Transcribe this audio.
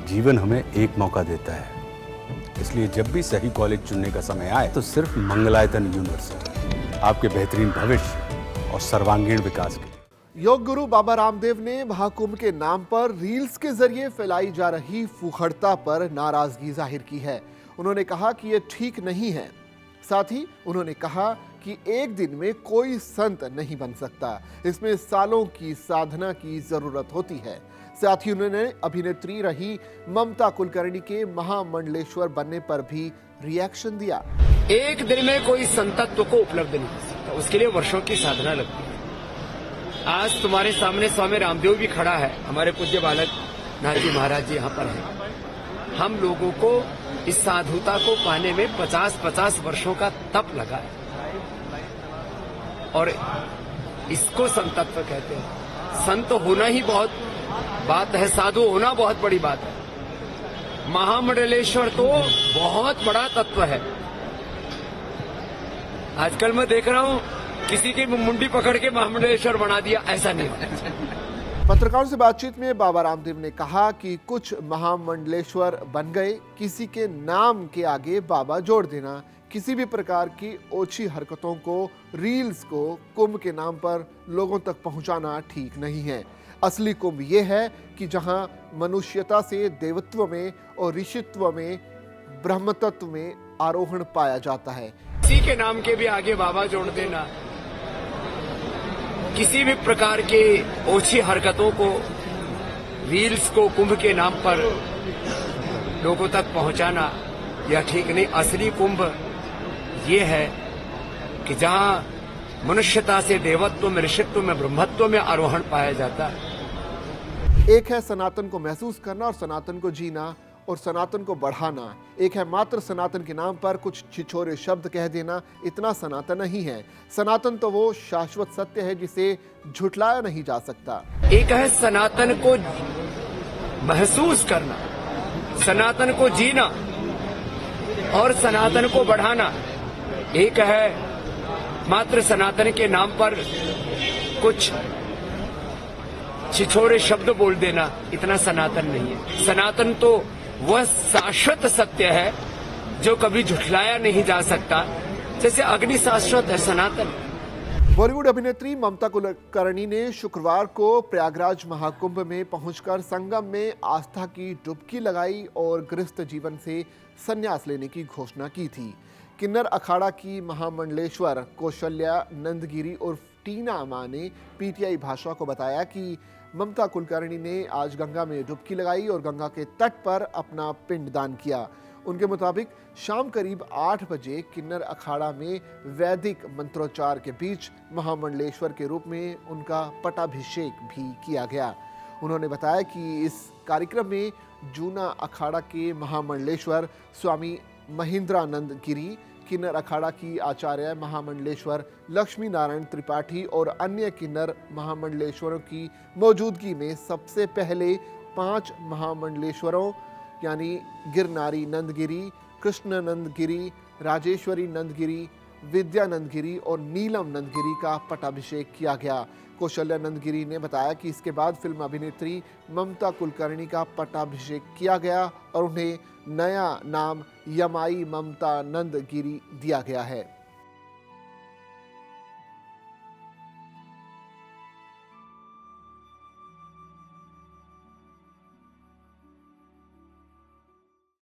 जीवन हमें एक मौका देता है, इसलिए जब भी सही कॉलेज चुनने का समय आए तो सिर्फ मंगलायतन यूनिवर्सिटी आपके बेहतरीन भविष्य और सर्वांगीण विकास के लिए। योग गुरु बाबा रामदेव ने महाकुंभ के नाम पर रील्स के जरिए फैलाई जा रही फूहड़ता पर नाराजगी जाहिर की है। उन्होंने कहा कि ये ठीक नहीं है। साथ ही उन्होंने कहा कि एक दिन में कोई संत नहीं बन सकता, इसमें सालों की साधना की जरूरत होती है। साथ ही उन्होंने अभिनेत्री रही ममता कुलकर्णी के महामंडलेश्वर बनने पर भी रिएक्शन दिया। एक दिन में कोई संतत्व को उपलब्ध नहीं हो सकता, उसके लिए वर्षों की साधना लगती है। आज तुम्हारे सामने स्वामी रामदेव भी खड़ा है, हमारे पूज्य बालक नाथ जी महाराज जी यहाँ पर हैं। हम लोगों को इस साधुता को पाने में 50-50 वर्षों का तप लगा है और इसको संतत्व कहते हैं। संत होना ही बहुत बात है, साधु होना बहुत बड़ी बात है। महामंडलेश्वर तो बहुत बड़ा तत्व है। आजकल मैं देख रहा हूँ किसी की मुंडी पकड़ के महामंडलेश्वर बना दिया, ऐसा नहीं होता। पत्रकारों से बातचीत में बाबा रामदेव ने कहा कि कुछ महामंडलेश्वर बन गए, किसी के नाम के आगे बाबा जोड़ देना, किसी भी प्रकार की ओछी हरकतों को, रील्स को कुंभ के नाम पर लोगों तक पहुंचाना ठीक नहीं है। असली कुंभ ये है कि जहां मनुष्यता से देवत्व में और ऋषित्व में, ब्रह्मतत्व में आरोहण पाया जाता है। किसी के नाम के भी आगे बाबा जोड़ देना, किसी भी प्रकार के ओछी हरकतों को, रील्स को कुंभ के नाम पर लोगों तक पहुंचाना यह ठीक नहीं। असली कुंभ ये है कि जहां मनुष्यता से देवत्व में, ऋषित्व में, ब्रह्मत्व में आरोहण पाया जाता है। एक है सनातन को महसूस करना और सनातन को जीना और सनातन को बढ़ाना। एक है मात्र सनातन के नाम पर कुछ छिछोरे शब्द कह देना, इतना सनातन नहीं है। सनातन तो वो शाश्वत सत्य है जिसे झुटलाया नहीं जा सकता। एक है सनातन को महसूस करना, सनातन को जीना और सनातन को बढ़ाना। एक है मात्र सनातन के नाम पर कुछ छिछोरे शब्द बोल देना, इतना सनातन नहीं है। सनातन तो वह शाश्वत सत्य है जो कभी झुठलाया नहीं जा सकता, जैसे अग्नि शाश्वत है, सनातन। बॉलीवुड अभिनेत्री ममता कुलकर्णी ने शुक्रवार को प्रयागराज महाकुंभ में पहुंचकर संगम में आस्था की डुबकी लगाई और गृहस्थ जीवन से संन्यास लेने की घोषणा की थी। किन्नर अखाड़ा की महामंडलेश्वर कौशल्या नंदगिरी और टीना मां ने पीटीआई भाषा को बताया कि ममता कुलकर्णी ने आज गंगा में डुबकी लगाई और गंगा के तट पर अपना पिंड दान किया। उनके मुताबिक शाम करीब 8 बजे किन्नर अखाड़ा में वैदिक मंत्रोच्चार के बीच महामंडलेश्वर के रूप में उनका पटाभिषेक भी किया गया। उन्होंने बताया कि इस कार्यक्रम में जूना अखाड़ा के महामंडलेश्वर स्वामी महेंद्रानंद गिरी, किन्नर अखाड़ा की आचार्य महामंडलेश्वर लक्ष्मी नारायण त्रिपाठी और अन्य किन्नर महामंडलेश्वरों की मौजूदगी में सबसे पहले 5 महामंडलेश्वरों यानी गिरनारी नंदगिरी, कृष्ण नंदगिरी, राजेश्वरी नंदगिरी, विद्यानंदगिरी और नीलम नंदगिरी का पटाभिषेक किया गया। कौशल्या नंदगिरी ने बताया कि इसके बाद फिल्म अभिनेत्री ममता कुलकर्णी का पटाभिषेक किया गया और उन्हें नया नाम यमाई ममता नंदगिरी दिया गया है।